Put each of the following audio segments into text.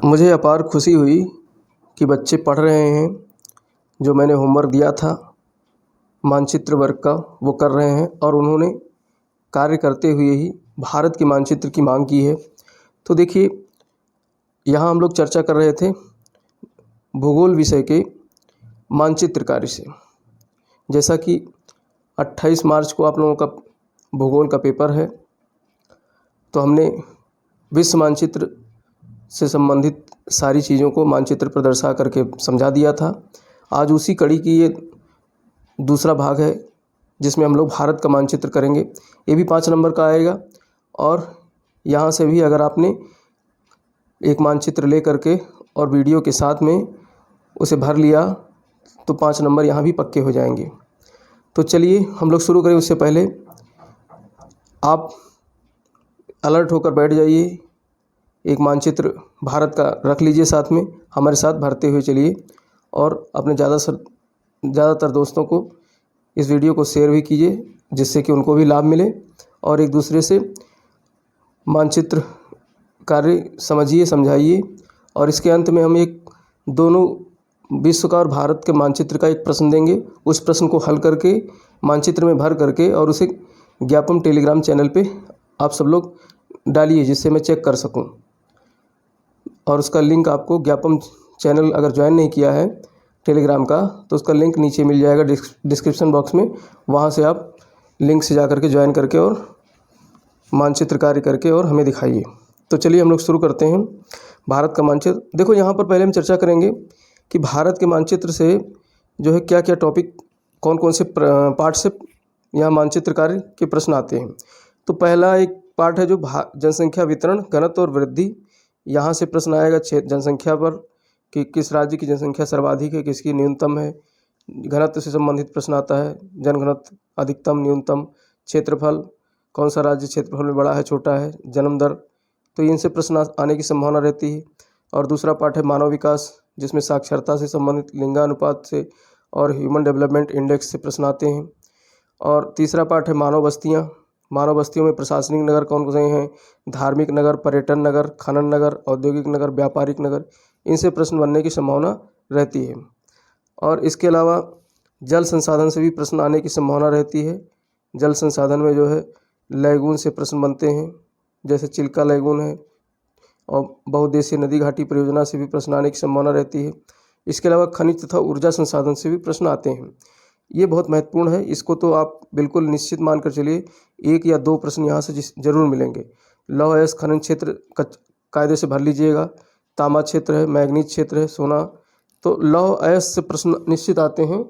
मुझे अपार खुशी हुई कि बच्चे पढ़ रहे हैं। जो मैंने होमवर्क दिया था मानचित्र वर्क का वो कर रहे हैं और उन्होंने कार्य करते हुए ही भारत के मानचित्र की मांग की है। तो देखिए, यहाँ हम लोग चर्चा कर रहे थे भूगोल विषय के मानचित्र कार्य से। जैसा कि 28 मार्च को आप लोगों का भूगोल का पेपर है, तो हमने विश्व मानचित्र से संबंधित सारी चीज़ों को मानचित्र पर दर्शा करके समझा दिया था। आज उसी कड़ी की ये दूसरा भाग है जिसमें हम लोग भारत का मानचित्र करेंगे। ये भी 5 नंबर का आएगा और यहाँ से भी अगर आपने एक मानचित्र ले करके और वीडियो के साथ में उसे भर लिया तो 5 नंबर यहाँ भी पक्के हो जाएंगे। तो चलिए हम लोग शुरू करें। उससे पहले आप अलर्ट होकर बैठ जाइए, एक मानचित्र भारत का रख लीजिए साथ में, हमारे साथ भरते हुए चलिए और अपने ज़्यादातर दोस्तों को इस वीडियो को शेयर भी कीजिए जिससे कि उनको भी लाभ मिले और एक दूसरे से मानचित्र कार्य समझिए, समझाइए। और इसके अंत में हम एक दोनों विश्व का और भारत के मानचित्र का एक प्रश्न देंगे। उस प्रश्न को हल करके मानचित्र में भर करके और उसे ज्ञापन टेलीग्राम चैनल पे आप सब लोग डालिए जिससे मैं चेक कर सकूं। और उसका लिंक आपको ज्ञापन चैनल अगर ज्वाइन नहीं किया है टेलीग्राम का तो उसका लिंक नीचे मिल जाएगा डिस्क्रिप्शन बॉक्स में। वहाँ से आप लिंक से जा करके ज्वाइन करके और मानचित्र कार्य करके और हमें दिखाइए। तो चलिए हम लोग शुरू करते हैं भारत का मानचित्र। देखो, यहाँ पर पहले हम चर्चा करेंगे कि भारत के मानचित्र से जो है क्या क्या टॉपिक, कौन कौन से पार्ट से यहाँ मानचित्र कार्य के प्रश्न आते हैं। तो पहला एक पार्ट है जो जनसंख्या वितरण, घनत्व और वृद्धि। यहाँ से प्रश्न आएगा जनसंख्या पर कि किस राज्य की जनसंख्या सर्वाधिक है, किसकी न्यूनतम है। घनत्व से संबंधित प्रश्न आता है, जनघनत्व, अधिकतम, न्यूनतम, क्षेत्रफल, कौन सा राज्य क्षेत्रफल में बड़ा है, छोटा है, जन्म दर। तो इनसे प्रश्न आने की संभावना रहती है। और दूसरा पार्ट है मानव विकास, जिसमें साक्षरता से संबंधित, लिंगानुपात से और ह्यूमन डेवलपमेंट इंडेक्स से प्रश्न आते हैं। और तीसरा पार्ट है मानव बस्तियाँ। मानव बस्तियों में प्रशासनिक नगर कौन से हैं, धार्मिक नगर, पर्यटन नगर, खनन नगर, औद्योगिक नगर, व्यापारिक नगर। इनसे प्रश्न बनने की संभावना रहती है। और इसके अलावा जल संसाधन से भी प्रश्न आने की संभावना रहती है। जल संसाधन में जो है लैगून से प्रश्न बनते हैं, जैसे चिल्का लैगून है। और बहुउद्देशीय नदी घाटी परियोजना से भी प्रश्न आने की संभावना रहती है। इसके अलावा खनिज तथा ऊर्जा संसाधन से भी प्रश्न आते हैं। ये बहुत महत्वपूर्ण है, इसको तो आप बिल्कुल निश्चित मानकर चलिए 1 या 2 प्रश्न यहाँ से जरूर मिलेंगे। लौह अयस्क खनन क्षेत्र कायदे से भर लीजिएगा। तांबा क्षेत्र है, मैग्नीज क्षेत्र है, सोना। तो लौह अयस्क से प्रश्न निश्चित आते हैं।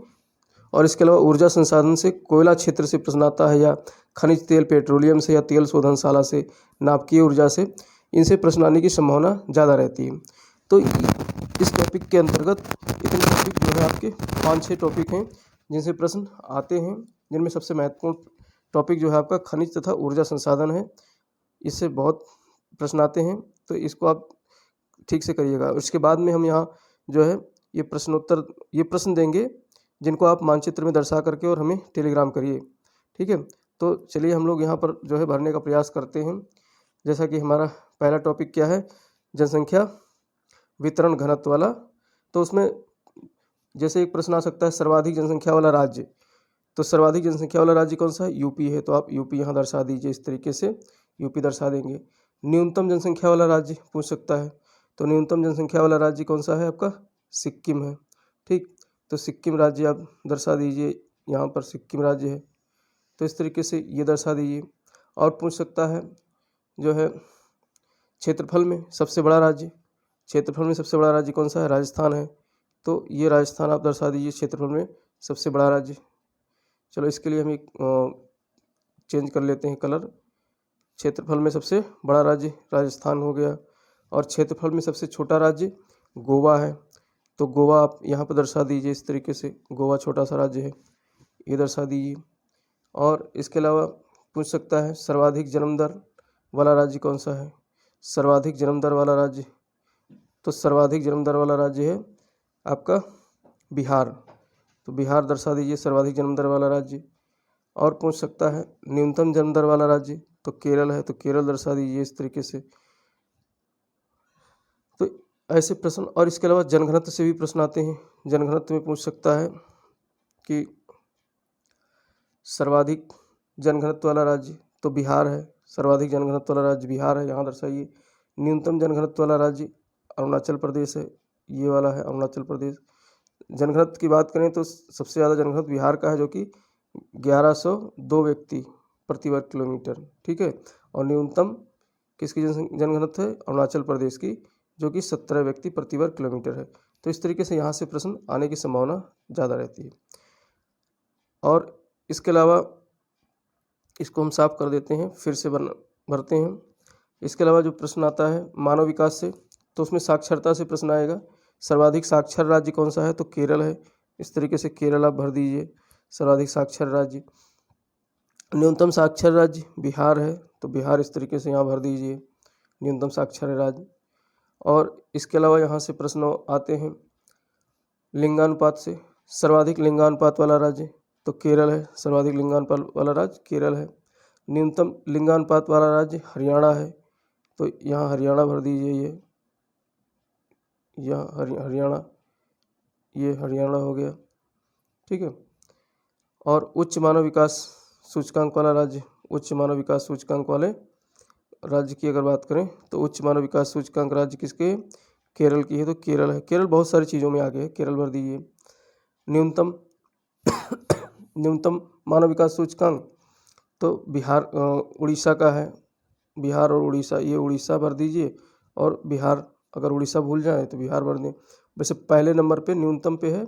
और इसके अलावा ऊर्जा संसाधन से कोयला क्षेत्र से प्रश्न आता है, या खनिज तेल, पेट्रोलियम से, या तेल शोधनशाला से, नाभिकीय ऊर्जा से। इनसे प्रश्न आने की संभावना ज़्यादा रहती है। तो इस टॉपिक के अंतर्गत इतने टॉपिक जो है आपके 5-6 टॉपिक हैं जिनसे प्रश्न आते हैं, जिनमें सबसे महत्वपूर्ण टॉपिक जो है आपका खनिज तथा ऊर्जा संसाधन है। इससे बहुत प्रश्न आते हैं, तो इसको आप ठीक से करिएगा। उसके बाद में हम यहाँ जो है ये प्रश्न देंगे जिनको आप मानचित्र में दर्शा करके और हमें टेलीग्राम करिए, ठीक है। तो चलिए हम लोग यहाँ पर जो है भरने का प्रयास करते हैं। जैसा कि हमारा पहला टॉपिक क्या है, जनसंख्या वितरण घनत्व वाला। तो उसमें जैसे एक प्रश्न आ सकता है सर्वाधिक जनसंख्या वाला राज्य। तो सर्वाधिक जनसंख्या वाला राज्य कौन सा है, यूपी है। तो आप यूपी यहाँ दर्शा दीजिए, इस तरीके से यूपी दर्शा देंगे। न्यूनतम जनसंख्या वाला राज्य पूछ सकता है, तो न्यूनतम जनसंख्या वाला राज्य कौन सा है आपका, सिक्किम है, ठीक। तो सिक्किम राज्य आप दर्शा दीजिए, यहाँ पर सिक्किम राज्य है। तो इस तरीके से ये दर्शा दीजिए। और पूछ सकता है जो है क्षेत्रफल में सबसे बड़ा राज्य। क्षेत्रफल में सबसे बड़ा राज्य कौन सा है, राजस्थान है। तो ये राजस्थान आप दर्शा दीजिए क्षेत्रफल में सबसे बड़ा राज्य। चलो इसके लिए हम एक चेंज कर लेते हैं कलर। क्षेत्रफल में सबसे बड़ा राज्य राजस्थान हो गया। और क्षेत्रफल में सबसे छोटा राज्य गोवा है। तो गोवा आप यहाँ पर दर्शा दीजिए, इस तरीके से गोवा छोटा सा राज्य है, ये दर्शा दीजिए। और इसके अलावा पूछ सकता है सर्वाधिक जन्म दर वाला राज्य कौन सा है, सर्वाधिक जन्म दर वाला राज्य। तो सर्वाधिक जन्म दर वाला राज्य है आपका बिहार। तो बिहार दर्शा दीजिए सर्वाधिक जन्म दर वाला राज्य। और पूछ सकता है न्यूनतम जन्म दर वाला राज्य, तो केरल है। तो केरल दर्शा दीजिए इस तरीके से। तो ऐसे प्रश्न। और इसके अलावा जनघनत्व से भी प्रश्न आते हैं। जनघनत्व में पूछ सकता है कि सर्वाधिक जनघनत्व वाला राज्य तो बिहार है, सर्वाधिक जनघनत्व वाला राज्य बिहार है, यहाँ दर्शाइए। न्यूनतम जनघनत्व वाला राज्य अरुणाचल प्रदेश है, ये वाला है अरुणाचल प्रदेश। जनघनत्व की बात करें तो सबसे ज़्यादा जनघनत्व बिहार का है, जो कि 1102 व्यक्ति प्रति वर्ग किलोमीटर, ठीक है। और न्यूनतम किसकी जनघनत्व है? अरुणाचल प्रदेश की, जो कि 17 व्यक्ति प्रति वर्ग किलोमीटर है। तो इस तरीके से यहाँ से प्रश्न आने की संभावना ज़्यादा रहती है। और इसके अलावा इसको हम साफ कर देते हैं, फिर से भरते हैं। इसके अलावा जो प्रश्न आता है मानव विकास से, तो उसमें साक्षरता से प्रश्न आएगा। सर्वाधिक साक्षर राज्य कौन सा है? तो केरल है। इस तरीके से केरल आप भर दीजिए, सर्वाधिक साक्षर राज्य। न्यूनतम साक्षर राज्य बिहार है, तो बिहार इस तरीके से यहाँ भर दीजिए, न्यूनतम साक्षर राज्य। और इसके अलावा यहाँ से प्रश्न आते हैं लिंगानुपात से। सर्वाधिक लिंगानुपात वाला राज्य तो केरल है, सर्वाधिक लिंगानुपात वाला राज्य केरल है। न्यूनतम लिंगानुपात वाला राज्य हरियाणा है, तो यहाँ हरियाणा भर दीजिए, यह हरियाणा, ये हरियाणा हो गया, ठीक है। और उच्च मानव विकास सूचकांक वाला राज्य, उच्च मानव विकास सूचकांक वाले राज्य की अगर बात करें तो उच्च मानव विकास सूचकांक राज्य किसके? केरल की है, तो केरल है। केरल बहुत सारी चीज़ों में आगे है, केरल भर दीजिए। न्यूनतम न्यूनतम मानव विकास सूचकांक तो बिहार उड़ीसा का है, बिहार और उड़ीसा, ये उड़ीसा भर दीजिए। और बिहार, अगर उड़ीसा भूल जाए तो बिहार भर दें। वैसे पहले नंबर पे न्यूनतम पे है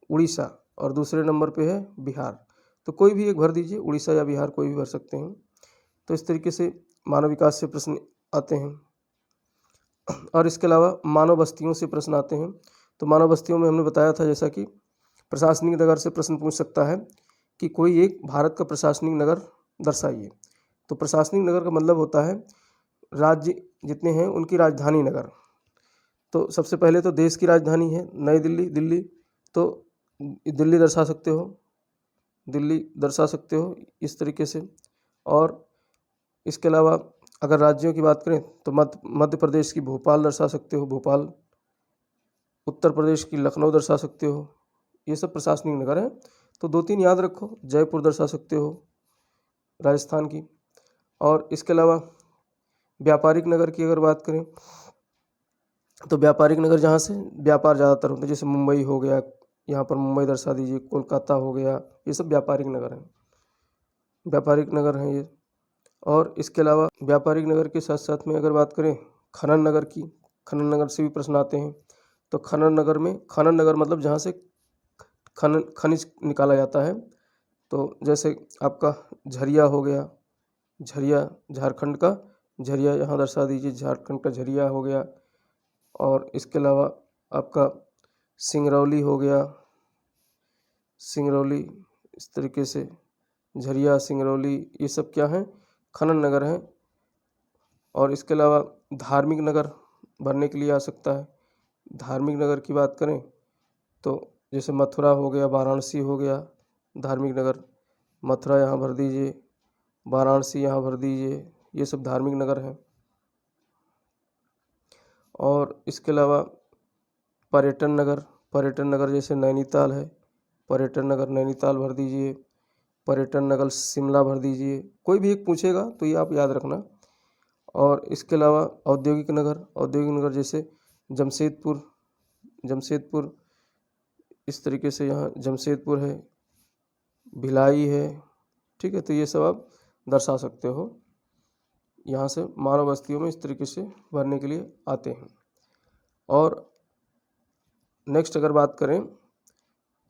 उड़ीसा और दूसरे नंबर पे है बिहार, तो कोई भी एक भर दीजिए, उड़ीसा या बिहार कोई भी भर सकते हैं। तो इस तरीके से मानव विकास से प्रश्न आते हैं। और इसके अलावा मानव बस्तियों से प्रश्न आते हैं। तो मानव बस्तियों में हमने बताया था जैसा कि प्रशासनिक नगर से प्रश्न पूछ सकता है कि कोई एक भारत का प्रशासनिक नगर दर्शाइए। तो प्रशासनिक नगर का मतलब होता है राज्य जितने हैं उनकी राजधानी नगर। तो सबसे पहले तो देश की राजधानी है नई दिल्ली, दिल्ली, तो दिल्ली दर्शा सकते हो, दिल्ली दर्शा सकते हो इस तरीके से। और इसके अलावा अगर राज्यों की बात करें तो मध्य प्रदेश की भोपाल दर्शा सकते हो, भोपाल। उत्तर प्रदेश की लखनऊ दर्शा सकते हो। ये सब प्रशासनिक नगर हैं। तो 2-3 याद रखो, जयपुर दर्शा सकते हो राजस्थान की। और इसके अलावा व्यापारिक नगर की अगर बात करें तो व्यापारिक नगर जहाँ से व्यापार ज़्यादातर होते हैं, जैसे मुंबई हो गया, यहाँ पर मुंबई दर्शा दीजिए, कोलकाता हो गया, ये सब व्यापारिक नगर हैं, व्यापारिक नगर हैं ये। और इसके अलावा व्यापारिक नगर के साथ साथ में अगर बात करें खनन नगर की, खनन नगर से भी प्रश्न आते हैं। तो खनन नगर में, खनन नगर मतलब जहाँ से खनिज निकाला जाता है। तो जैसे आपका झरिया हो गया, झरिया झारखंड का झरिया यहाँ दर्शा दीजिए, झारखंड का झरिया हो गया। और इसके अलावा आपका सिंगरौली हो गया, सिंगरौली, इस तरीके से झरिया, सिंगरौली, ये सब क्या हैं? खनन नगर हैं। और इसके अलावा धार्मिक नगर भरने के लिए आ सकता है। धार्मिक नगर की बात करें तो जैसे मथुरा हो गया, वाराणसी हो गया, धार्मिक नगर। मथुरा यहाँ भर दीजिए, वाराणसी यहाँ भर दीजिए, ये सब धार्मिक नगर हैं। और इसके अलावा पर्यटन नगर, पर्यटन नगर जैसे नैनीताल है, पर्यटन नगर नैनीताल भर दीजिए। पर्यटन नगर शिमला भर दीजिए। कोई भी एक पूछेगा तो ये आप याद रखना। और इसके अलावा औद्योगिक नगर, औद्योगिक नगर जैसे जमशेदपुर, जमशेदपुर, इस तरीके से यहाँ जमशेदपुर है, भिलाई है, ठीक है। तो ये सब आप दर्शा सकते हो। यहाँ से मानव बस्तियों में इस तरीके से भरने के लिए आते हैं। और नेक्स्ट अगर बात करें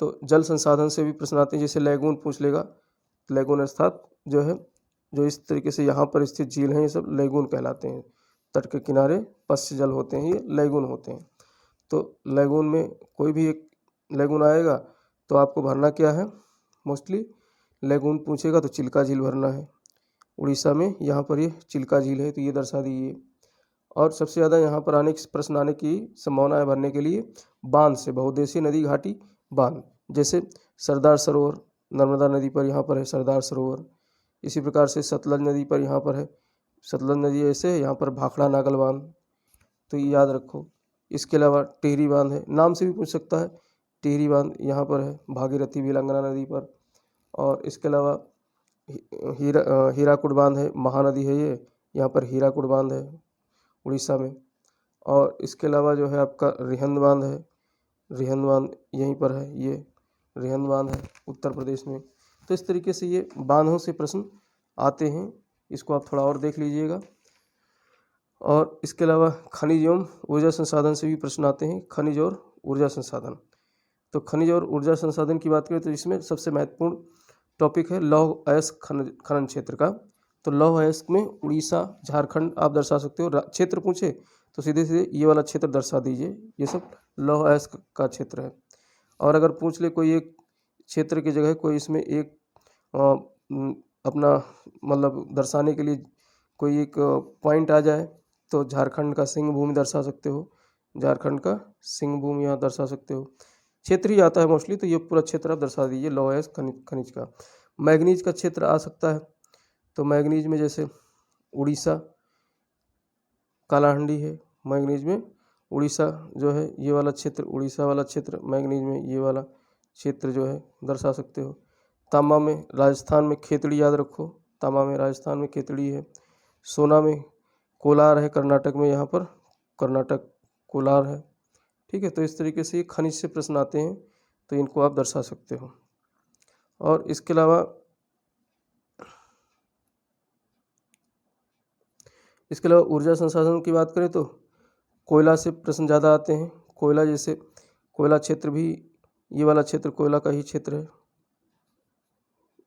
तो जल संसाधन से भी प्रश्न आते हैं, जैसे लैगून पूछ लेगा। लैगून अर्थात जो है, जो इस तरीके से यहाँ पर स्थित झील हैं, ये सब लैगून कहलाते हैं। तट के किनारे पश्च जल होते हैं, ये लैगून होते हैं। तो लैगून में कोई भी एक लैगून आएगा तो आपको भरना क्या है? मोस्टली लैगून पूछेगा तो चिल्का झील भरना है। उड़ीसा में यहाँ पर ये चिल्का झील है, तो ये दर्शा दीजिए। और सबसे ज़्यादा यहाँ पर प्रश्न आने की संभावना है भरने के लिए बांध से, बहुउद्देशीय नदी घाटी बांध, जैसे सरदार सरोवर, नर्मदा नदी पर यहाँ पर है सरदार सरोवर। इसी प्रकार से सतलज नदी पर यहाँ पर है, सतलज नदी ऐसे है, यहाँ पर भाखड़ा नागल बांध, तो ये याद रखो। इसके अलावा टिहरी बांध है, नाम से भी पूछ सकता है। टिहरी बांध यहाँ पर है भागीरथी वीलांगना नदी पर। और इसके अलावा हीराकुड बांध है, महानदी है ये, यहाँ पर हीराकुड बांध है उड़ीसा में। और इसके अलावा जो है आपका रिहंद बांध है, रिहंद बांध यहीं पर है, ये रिहंद बांध है उत्तर प्रदेश में। तो इस तरीके से ये बांधों से प्रश्न आते हैं, इसको आप थोड़ा और देख लीजिएगा। और इसके अलावा खनिज एवं ऊर्जा संसाधन से भी प्रश्न आते हैं, खनिज और ऊर्जा संसाधन। तो खनिज और ऊर्जा संसाधन की बात करें तो इसमें सबसे महत्वपूर्ण टॉपिक है लौह अयस्क खनन क्षेत्र का। तो लौह अयस्क में उड़ीसा, झारखंड आप दर्शा सकते हो। क्षेत्र पूछे तो सीधे सीधे ये वाला क्षेत्र दर्शा दीजिए, ये सब लौह अयस्क का क्षेत्र है। और अगर पूछ ले कोई एक क्षेत्र की जगह कोई इसमें एक अपना मतलब दर्शाने के लिए कोई एक पॉइंट आ जाए तो झारखंड का सिंह भूमि दर्शा सकते हो, झारखंड का सिंह भूमि यहाँ दर्शा सकते हो। क्षेत्र ही आता है मोस्टली, तो ये पूरा क्षेत्र आप दर्शा दीजिए लौह अयस्क खनिज का। मैग्नीज का क्षेत्र आ सकता है, तो मैग्नीज में जैसे उड़ीसा कालाहांडी है, मैग्नीज में उड़ीसा जो है ये वाला क्षेत्र, उड़ीसा वाला क्षेत्र मैग्नीज में ये वाला क्षेत्र जो है दर्शा सकते हो। तांबा में राजस्थान में खेतड़ी याद रखो, तांबा में राजस्थान में खेतड़ी है। सोना में कोलार है कर्नाटक में, यहाँ पर कर्नाटक कोलार है। ठीक है, तो इस तरीके से ये खनिज से प्रश्न आते हैं, तो इनको आप दर्शा सकते हो। और इसके अलावा ऊर्जा संसाधन की बात करें तो कोयला से प्रश्न ज़्यादा आते हैं। कोयला जैसे कोयला क्षेत्र भी, ये वाला क्षेत्र कोयला का ही क्षेत्र है,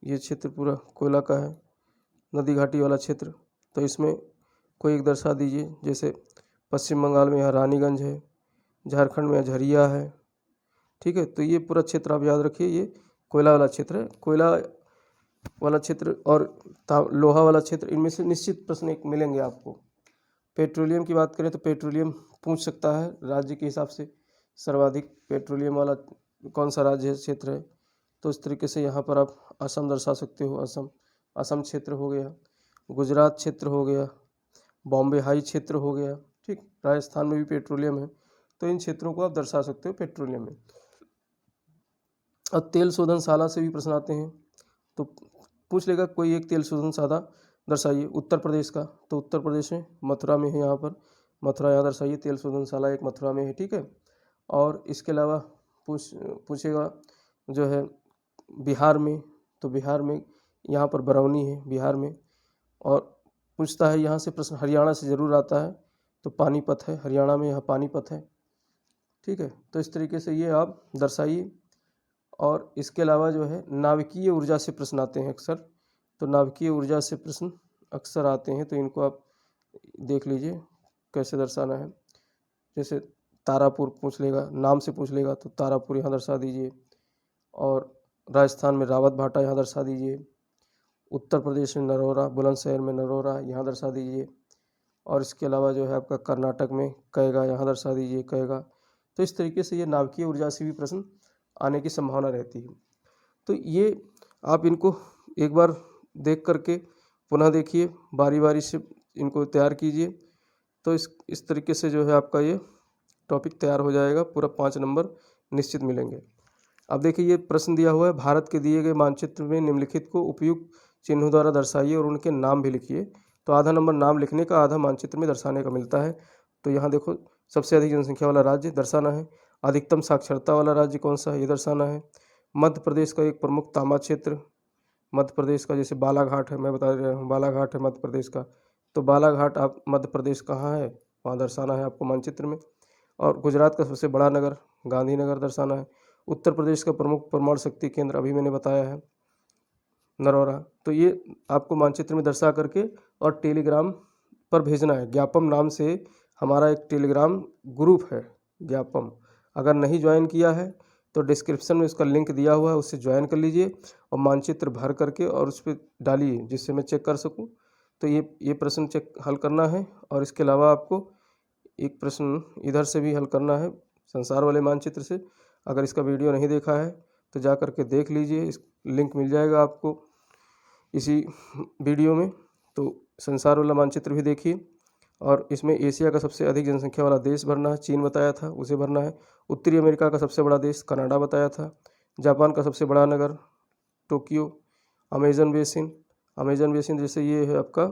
ये क्षेत्र पूरा कोयला का है, नदी घाटी वाला क्षेत्र। तो इसमें कोई एक दर्शा दीजिए, जैसे पश्चिम बंगाल में यहाँ रानीगंज है, झारखंड में झरिया है। ठीक है, तो ये पूरा क्षेत्र आप याद रखिए, ये कोयला वाला क्षेत्र है। कोयला वाला क्षेत्र और लोहा वाला क्षेत्र, इनमें से निश्चित प्रश्न एक मिलेंगे आपको। पेट्रोलियम की बात करें तो पेट्रोलियम पूछ सकता है राज्य के हिसाब से, सर्वाधिक पेट्रोलियम वाला कौन सा राज्य क्षेत्र है। तो इस तरीके से यहाँ पर आप असम दर्शा सकते हो, असम क्षेत्र हो गया, गुजरात क्षेत्र हो गया, बॉम्बे हाई क्षेत्र हो गया। ठीक, राजस्थान में भी पेट्रोलियम है, तो इन क्षेत्रों को आप दर्शा सकते हो पेट्रोलियम में। और तेल शोधनशाला से भी प्रश्न आते हैं, तो पूछ लेगा कोई एक तेल शोधनशाला दर्शाइए उत्तर प्रदेश का। तो उत्तर प्रदेश में मथुरा में है, यहाँ पर मथुरा यहाँ दर्शाइए, तेल शोधनशाला एक मथुरा में है। ठीक है, और इसके अलावा पूछेगा जो है बिहार में, तो बिहार में यहाँ पर बरौनी है बिहार में। और पूछता है यहाँ से प्रश्न हरियाणा से ज़रूर आता है, तो पानीपत है हरियाणा में, यहाँ पानीपत है। ठीक है, तो इस तरीके से ये आप दर्शाइए। और इसके अलावा जो है नाभिकीय ऊर्जा से प्रश्न आते हैं अक्सर, तो नाभिकीय ऊर्जा से प्रश्न अक्सर आते हैं, तो इनको आप देख लीजिए कैसे दर्शाना है। जैसे तारापुर पूछ लेगा, नाम से पूछ लेगा तो तारापुर यहाँ दर्शा दीजिए। और राजस्थान में रावत भाटा यहाँ दर्शा दीजिए। उत्तर प्रदेश में नरोरा, बुलंदशहर में नरोरा यहाँ दर्शा दीजिए। और इसके अलावा जो है आपका कर्नाटक में कैगा यहाँ दर्शा दीजिए, कैगा। तो इस तरीके से ये नाभिकीय ऊर्जा से भी प्रश्न आने की संभावना रहती है। तो ये आप इनको एक बार देख करके पुनः देखिए, बारी बारी से इनको तैयार कीजिए, तो इस तरीके से जो है आपका ये टॉपिक तैयार हो जाएगा, पूरा 5 नंबर निश्चित मिलेंगे। अब देखिए ये प्रश्न दिया हुआ है, भारत के दिए गए मानचित्र में निम्नलिखित को उपयुक्त चिन्हों द्वारा दर्शाइए और उनके नाम भी लिखिए। तो आधा नंबर नाम लिखने का, आधा मानचित्र में दर्शाने का मिलता है। तो यहाँ देखो सबसे अधिक जनसंख्या वाला राज्य दर्शाना है, अधिकतम साक्षरता वाला राज्य कौन सा है ये दर्शाना है, मध्य प्रदेश का एक प्रमुख तांबा क्षेत्र, मध्य प्रदेश का जैसे बालाघाट है, मैं बता रहा हूँ बालाघाट है मध्य प्रदेश का, तो बालाघाट आप मध्य प्रदेश कहाँ है वहाँ दर्शाना है आपको मानचित्र में। और गुजरात का सबसे बड़ा नगर गांधीनगर दर्शाना है। उत्तर प्रदेश का प्रमुख परमाणु शक्ति केंद्र अभी मैंने बताया है नरौरा। तो ये आपको मानचित्र में दर्शा करके और टेलीग्राम पर भेजना है। ज्ञापम नाम से हमारा एक टेलीग्राम ग्रुप है ज्ञापम, अगर नहीं ज्वाइन किया है तो डिस्क्रिप्शन में उसका लिंक दिया हुआ है, उससे ज्वाइन कर लीजिए और मानचित्र भर करके और उस पर डालिए जिससे मैं चेक कर सकूं। तो ये प्रश्न चेक हल करना है। और इसके अलावा आपको एक प्रश्न इधर से भी हल करना है संसार वाले मानचित्र से। अगर इसका वीडियो नहीं देखा है तो जा कर के देख लीजिए, इस लिंक मिल जाएगा आपको इसी वीडियो में। तो संसार वाला मानचित्र भी देखिए। और इसमें एशिया का सबसे अधिक जनसंख्या वाला देश भरना है, चीन बताया था, उसे भरना है। उत्तरी अमेरिका का सबसे बड़ा देश कनाडा बताया था। जापान का सबसे बड़ा नगर टोक्यो। अमेजन बेसिन जैसे ये है आपका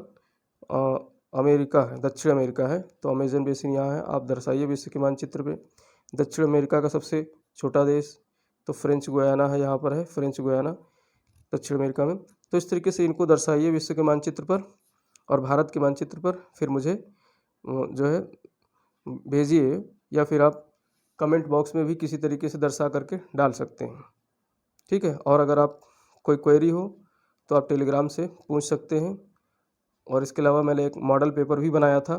अमेरिका है, दक्षिण अमेरिका है, तो अमेजन बेसिन यहाँ है, आप दर्शाइए विश्व के मानचित्र पे। दक्षिण अमेरिका का सबसे छोटा देश तो फ्रेंच गुयाना है, यहाँ पर है फ्रेंच गुयाना दक्षिण अमेरिका में। तो इस तरीके से इनको दर्शाइए विश्व के मानचित्र पर और भारत के मानचित्र पर, फिर मुझे जो है भेजिए, या फिर आप कमेंट बॉक्स में भी किसी तरीके से दर्शा करके डाल सकते हैं। ठीक है, और अगर आप कोई क्वेरी हो तो आप टेलीग्राम से पूछ सकते हैं। और इसके अलावा मैंने एक मॉडल पेपर भी बनाया था,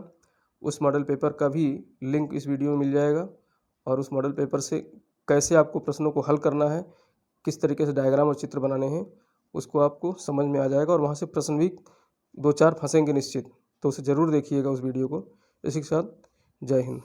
उस मॉडल पेपर का भी लिंक इस वीडियो में मिल जाएगा। और उस मॉडल पेपर से कैसे आपको प्रश्नों को हल करना है, किस तरीके से डायग्राम और चित्र बनाने हैं, उसको आपको समझ में आ जाएगा। और वहाँ से प्रश्न भी 2-4 फंसेंगे निश्चित, तो उसे ज़रूर देखिएगा उस वीडियो को। इसी के साथ जय हिंद।